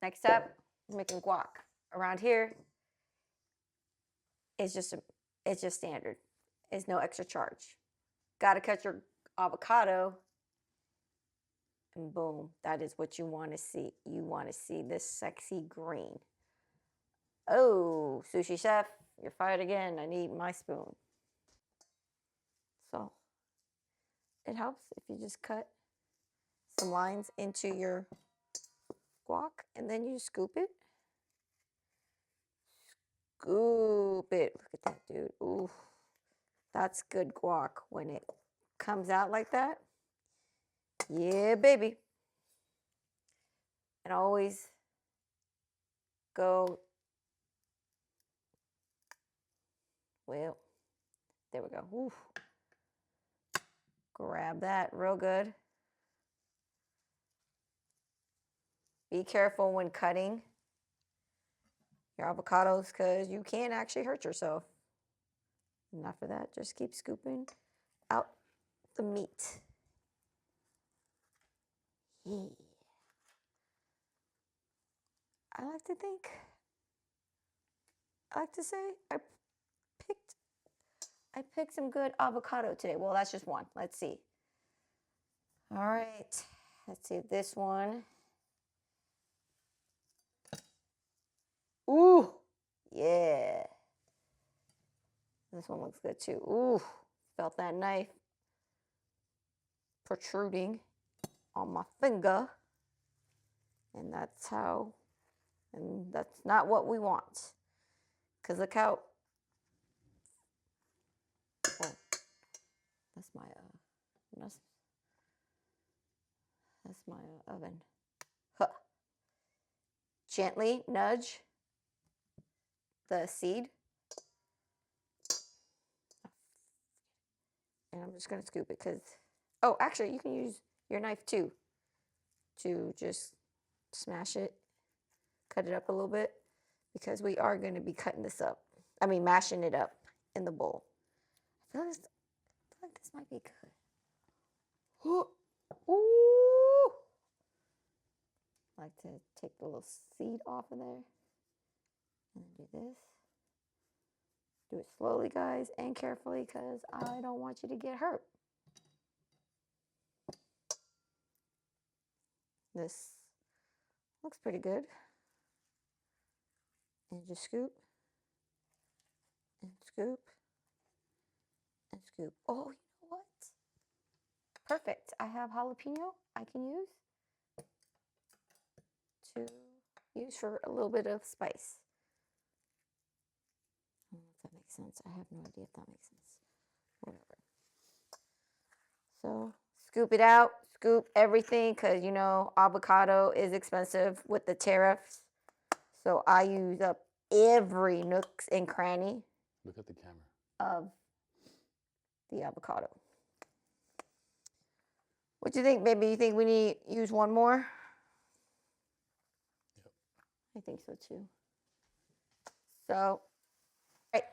Next up, we're making guac. Around here, it's just standard. It's no extra charge. Got to cut your avocado, and boom, that is what you want to see. You want to see this sexy green. Oh, sushi chef, you're fired again. I need my spoon. So it helps if you just cut some lines into your guac and then you scoop it. Scoop it. Look at that, dude. Ooh, that's good guac when it comes out like that. Yeah, baby. And always go. Well, there we go. Ooh. Grab that real good. Be careful when cutting your avocados because you can actually hurt yourself. Enough of that. Just keep scooping out the meat. Yeah. I like to say I picked some good avocado today. Well, that's just one. Let's see. All right. Let's see this one. Ooh. Yeah. This one looks good too. Ooh. Felt that knife protruding on my finger. And that's not what we want. Because look how, oh, that's my, that's my oven. Huh. Gently nudge the seed. And I'm just going to scoop it because, oh, actually, you can use your knife too to just smash it, cut it up a little bit because we are going to be cutting this up. I mean, mashing it up in the bowl. I feel like this might be good. Ooh. I like to take the little seed off of there and do this. Do it slowly, guys, and carefully because I don't want you to get hurt. This looks pretty good. And just scoop and scoop and scoop. Oh, you know what? Perfect. I have jalapeno I can use for a little bit of spice. I don't know if that makes sense. I have no idea if that makes sense. Whatever. So scoop it out, scoop everything because you know avocado is expensive with the tariffs. So I use up every nooks and cranny. Look at the camera. Of the avocado. What do you think, baby? You think we need to use one more? Yep. I think so too. So, right.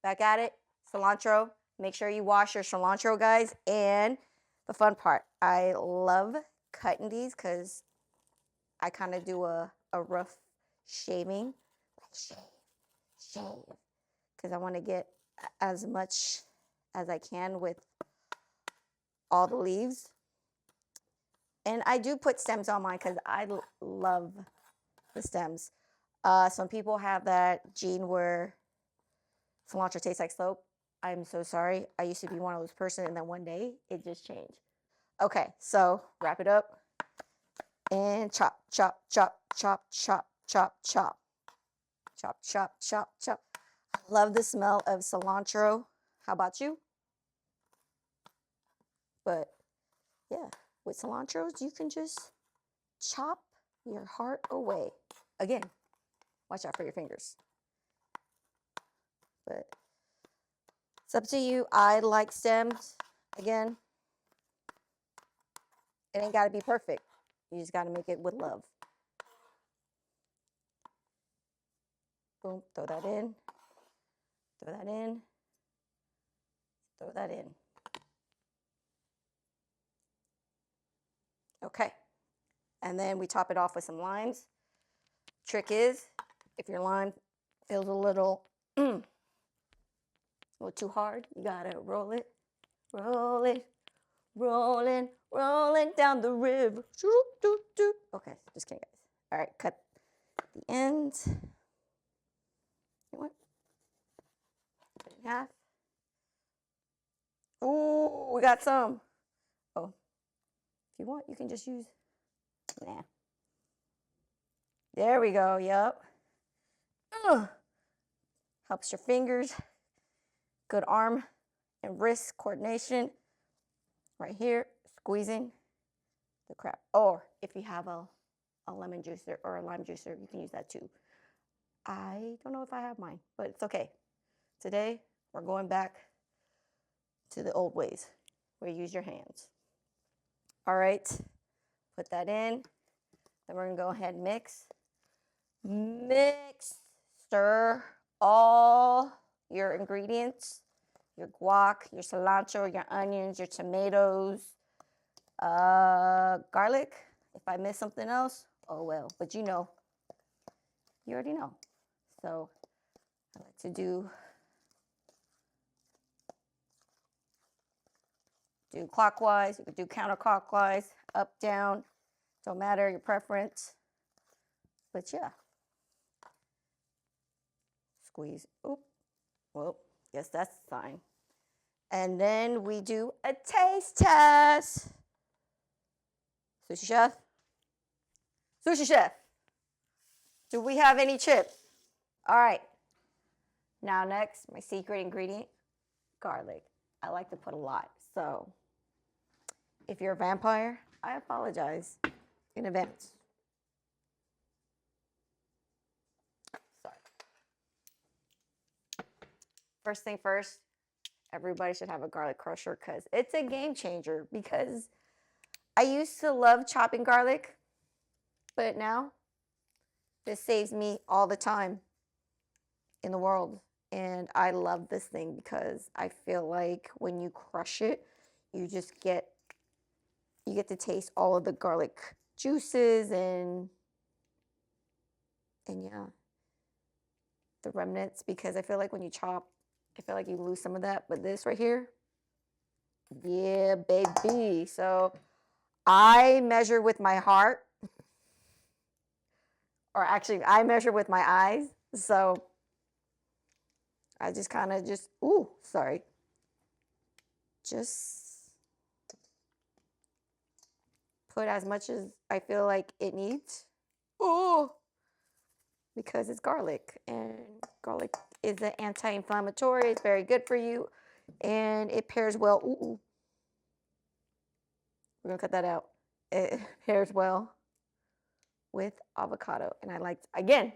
Back at it. Cilantro. Make sure you wash your cilantro, guys. And the fun part, I love cutting these because I kind of do a rough shaving. Like shave. Because I want to get as much as I can with all the leaves. And I do put stems on mine because I love the stems. Some people have that gene where cilantro tastes like soap. I'm so sorry. I used to be one of those person, and then one day it just changed. Okay, so wrap it up and chop, chop, chop, chop, chop, chop, chop, chop, chop, chop, chop. I love the smell of cilantro. How about you? But yeah, with cilantros, you can just chop your heart away. Again, watch out for your fingers. But it's up to you. I like stems. Again, it ain't got to be perfect. You just got to make it with love. Boom, throw that in. Throw that in. Throw that in. Okay. And then we top it off with some limes. Trick is, if your lime feels a little too hard, you gotta roll it, rolling down the river. Okay, just kidding, guys. All right, cut the ends. You want? Cut it in half. Ooh, we got some. Oh, if you want, you can just use. Nah. There we go. Yep. Helps your fingers. Good arm and wrist coordination. Right here, squeezing the crap. Or if you have a lemon juicer or a lime juicer, you can use that too. I don't know if I have mine, but it's okay. Today, we're going back to the old ways where you use your hands. All right, put that in. Then we're gonna go ahead and mix. Stir all your ingredients, your guac, your cilantro, your onions, your tomatoes, garlic. If I miss something else, oh well, but you already know. So I like to do clockwise, you can do counterclockwise, up, down, don't matter, your preference. But yeah. Squeeze. Oop. Well, guess that's the sign. And then we do a taste test. Sushi chef? Sushi chef, do we have any chips? All right. Now next, my secret ingredient, garlic. I like to put a lot. So if you're a vampire, I apologize in advance. Sorry. First thing first, everybody should have a garlic crusher because it's a game changer. Because I used to love chopping garlic, but now this saves me all the time in the world. And I love this thing because I feel like when you crush it, you get to taste all of the garlic juices and yeah, the remnants, because I feel like when you chop, I feel like you lose some of that. But this right here, yeah, baby. So I measure with my heart, or actually I measure with my eyes. So I just kind of just put as much as I feel like it needs. Ooh, because it's garlic, and garlic is an anti-inflammatory. It's very good for you, and it pairs well. Ooh. We're gonna cut that out. It pairs well with avocado, and I like, again,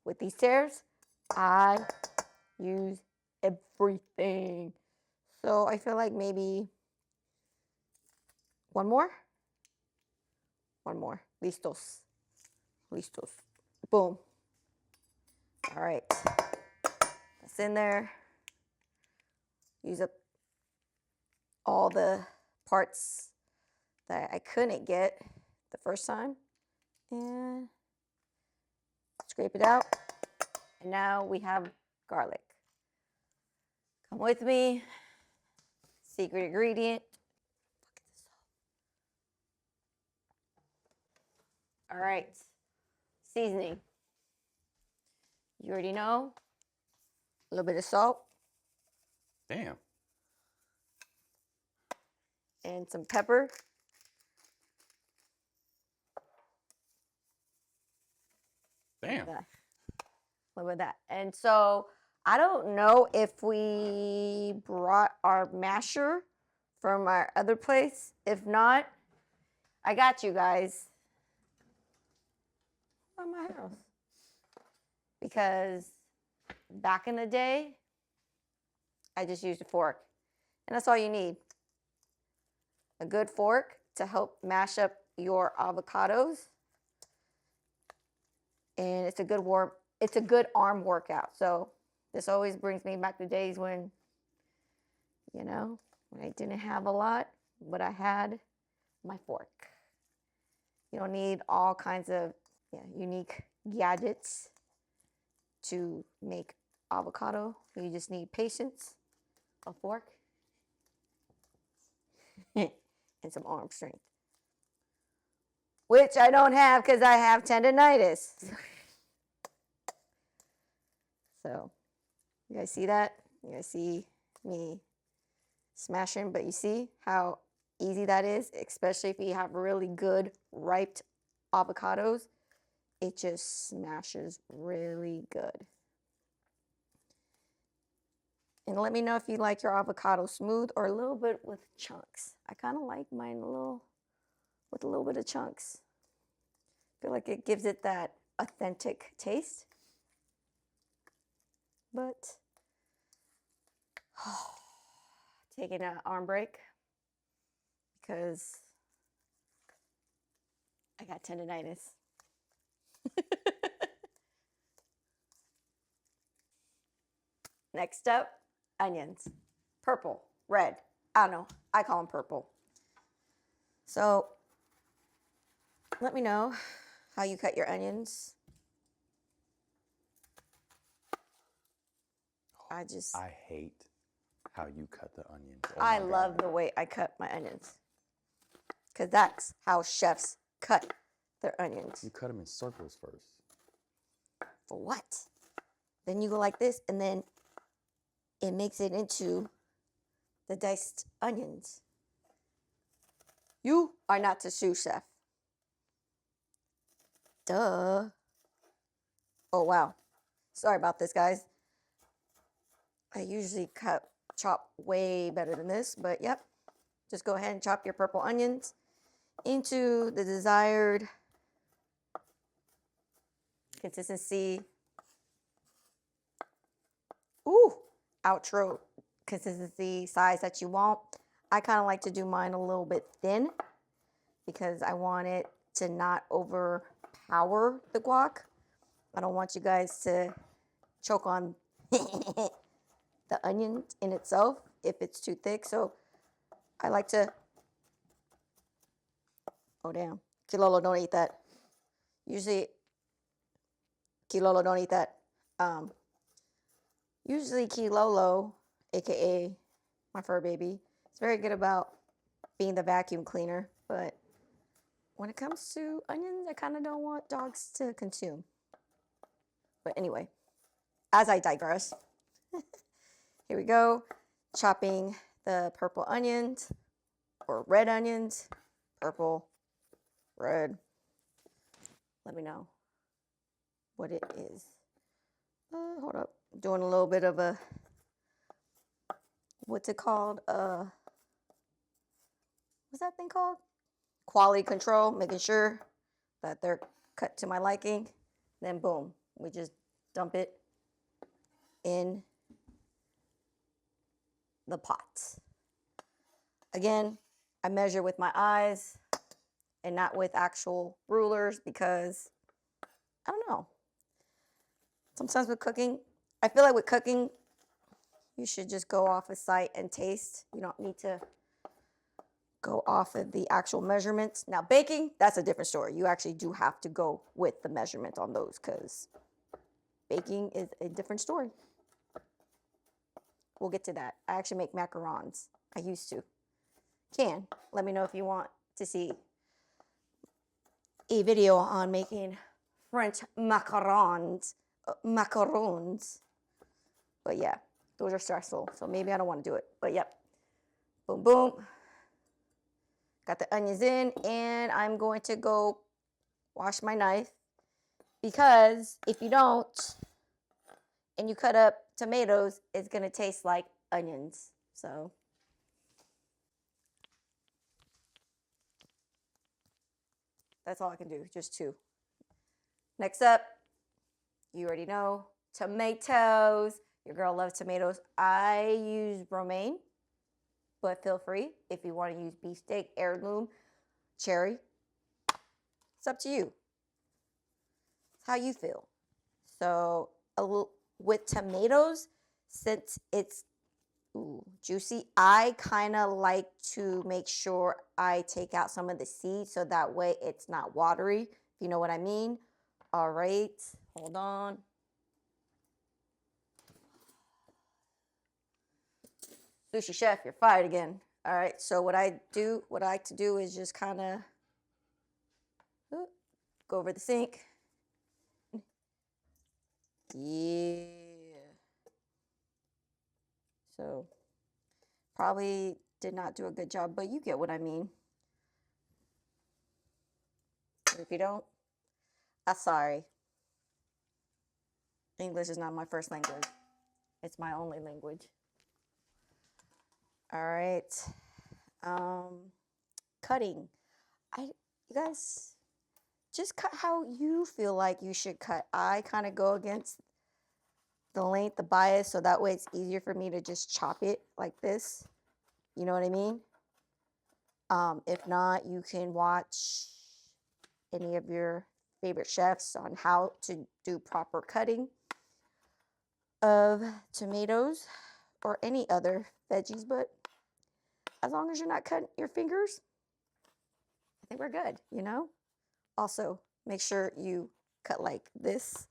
with these tears, I use everything. So I feel like maybe one more. Listos. Boom. All right. That's in there. Use up all the parts that I couldn't get the first time. And scrape it out. And now we have garlic. Come with me. Secret ingredient. All right. Seasoning. You already know. A little bit of salt. Damn. And some pepper. Damn. Look at that. And so I don't know if we brought our masher from our other place. If not, I got you guys from my house. Because back in the day, I just used a fork. And that's all you need. A good fork to help mash up your avocados. And it's a good arm workout. So this always brings me back to days when I didn't have a lot, but I had my fork. You don't need all kinds of unique gadgets to make avocado. You just need patience, a fork, and some arm strength. Which I don't have because I have tendonitis. So, you guys see that? You guys see me smashing, but you see how easy that is, especially if you have really good ripe avocados. It just smashes really good. And let me know if you like your avocado smooth or a little bit with chunks. I kind of like mine with a little bit of chunks. I feel like it gives it that authentic taste. But taking an arm break because I got tendonitis. Next up, onions. Purple, red. I don't know. I call them purple. So let me know how you cut your onions. I hate how you cut the onions. Oh I love the way I cut my onions. Because that's how chefs cut their onions. You cut them in circles first. For what? Then you go like this, and then it makes it into the diced onions. You are not the sous chef. Duh. Oh, wow. Sorry about this, guys. I usually chop way better than this, but yep. Just go ahead and chop your purple onions into the desired consistency. Ooh, outro consistency size that you want. I kind of like to do mine a little bit thin because I want it to not overpower the guac. I don't want you guys to choke on the onion in itself if it's too thick. So I like to, oh damn, Kilolo, don't eat that. Usually, Kilolo, don't eat that. Usually Kilolo, aka my fur baby, is very good about being the vacuum cleaner, but when it comes to onions, I kind of don't want dogs to consume. But anyway, as I digress, here we go, chopping the purple onions, or red onions, purple, red. Let me know what it is. Hold up, doing a little bit of a, what's it called? What's that thing called? Quality control, making sure that they're cut to my liking. Then boom, we just dump it in the pot. Again, I measure with my eyes and not with actual rulers because, I don't know. Sometimes with cooking, I feel like with cooking, you should just go off of sight and taste. You don't need to go off of the actual measurements. Now baking, that's a different story. You actually do have to go with the measurement on those because baking is a different story. We'll get to that. I actually make macarons. I used to. Can. Let me know if you want to see a video on making French macarons. But yeah, those are stressful. So maybe I don't want to do it. But yep. Boom, boom. Got the onions in, and I'm going to go wash my knife because if you don't and you cut up tomatoes, it's going to taste like onions. So that's all I can do, just two. Next up, you already know, tomatoes. Your girl loves tomatoes. I use romaine, but feel free if you want to use beefsteak, heirloom, cherry. It's up to you. It's how you feel. So with tomatoes, since it's Ooh, juicy. I kind of like to make sure I take out some of the seeds so that way it's not watery, if you know what I mean. All right, hold on. Sushi chef, you're fired again. All right, so what I like to do is just kind of go over the sink. Yeah. So probably did not do a good job, but you get what I mean. If you don't, I'm sorry. English is not my first language. It's my only language. All right. Cutting. You guys just cut how you feel like you should cut. I kind of go against the length, the bias, so that way it's easier for me to just chop it like this. You know what I mean? If not, you can watch any of your favorite chefs on how to do proper cutting of tomatoes or any other veggies, but as long as you're not cutting your fingers, I think we're good, you know? Also, make sure you cut like this.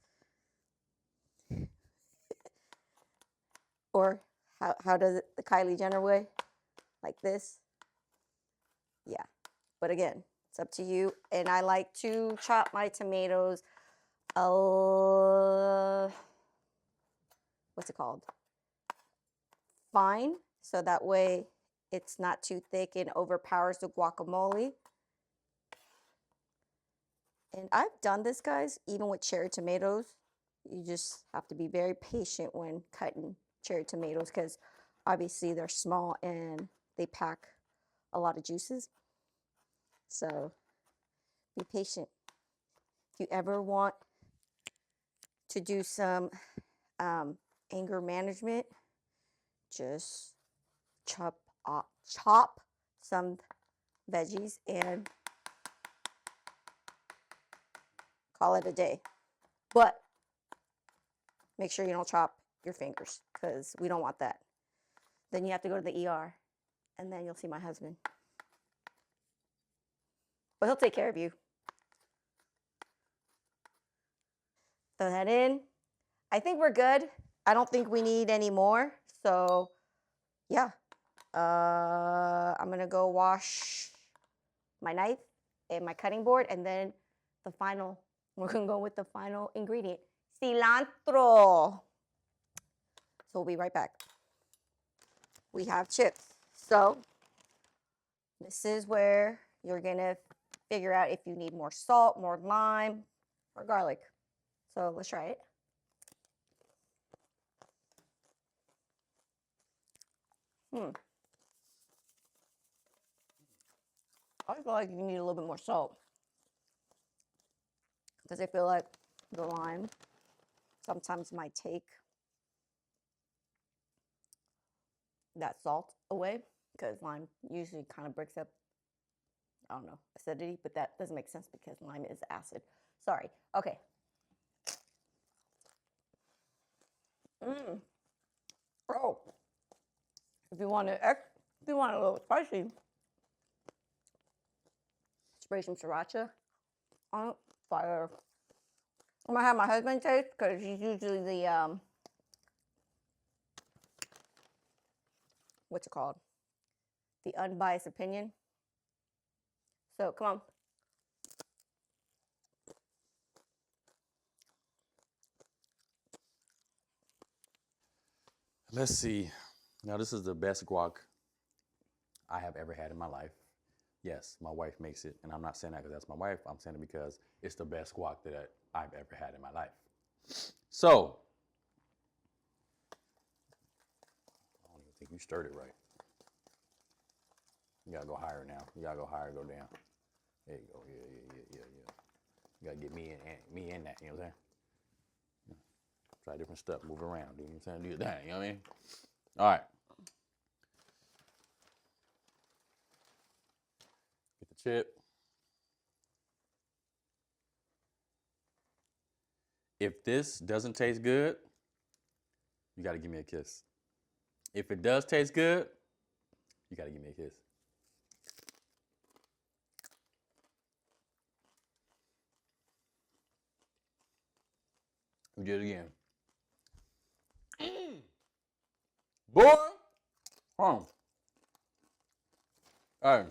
Or how does it the Kylie Jenner way? Like this. Yeah. But again, it's up to you. And I like to chop my tomatoes what's it called? Fine. So that way it's not too thick and overpowers the guacamole. And I've done this, guys, even with cherry tomatoes. You just have to be very patient when cutting cherry tomatoes because obviously they're small and they pack a lot of juices. So be patient. If you ever want to do some anger management, just chop some veggies and call it a day. But make sure you don't chop your fingers because we don't want that. Then you have to go to the ER and then you'll see my husband. But he'll take care of you. Throw that in. I think we're good. I don't think we need any more. So yeah, I'm gonna go wash my knife and my cutting board, and then we're gonna go with the final ingredient, cilantro. So we'll be right back. We have chips. So this is where you're gonna figure out if you need more salt, more lime, or garlic. So let's try it. I feel like you need a little bit more salt because I feel like the lime sometimes might take that salt away because lime usually kind of breaks up, I don't know, acidity, but that doesn't make sense because lime is acid. Sorry. Okay. Oh, if you want a little spicy, spray some sriracha on it. Fire. I'm gonna have my husband taste because he's usually the what's it called? The unbiased opinion. So come on. Let's see. Now, this is the best guac I have ever had in my life. Yes, my wife makes it, and I'm not saying that because that's my wife. I'm saying it because it's the best guac that I've ever had in my life. So, I don't even think you stirred it right. You gotta go higher now. You gotta go higher, go down. There you go. Yeah. You gotta get me in that. You know what I'm saying? Try different stuff. Move around. Do you know what I'm saying? Do your thing. You know what I mean? All right. Get the chip. If this doesn't taste good, you got to give me a kiss. If it does taste good, you gotta give me a kiss. We did it again. Boy! Hey,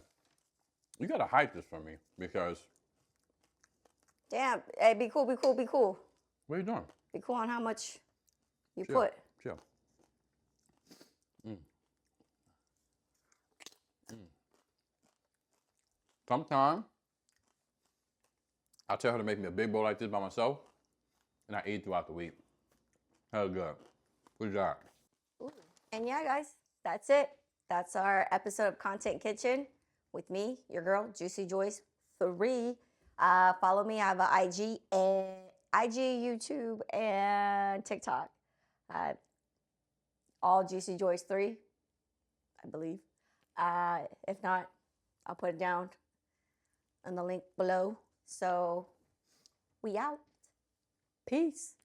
you gotta hype this for me because. Damn. Hey, be cool, be cool, be cool. What are you doing? Be cool on how much you Chill. put. Chill. Sometimes I tell her to make me a big bowl like this by myself, and I eat throughout the week. That was good. Good job. Ooh. And yeah, guys, that's it. That's our episode of Content Kitchen with me, your girl, Juicy Joyce 3. Follow me. I have an IG, YouTube, and TikTok. All Juicy Joyce 3, I believe. If not, I'll put it down in the link below. So we out. Peace.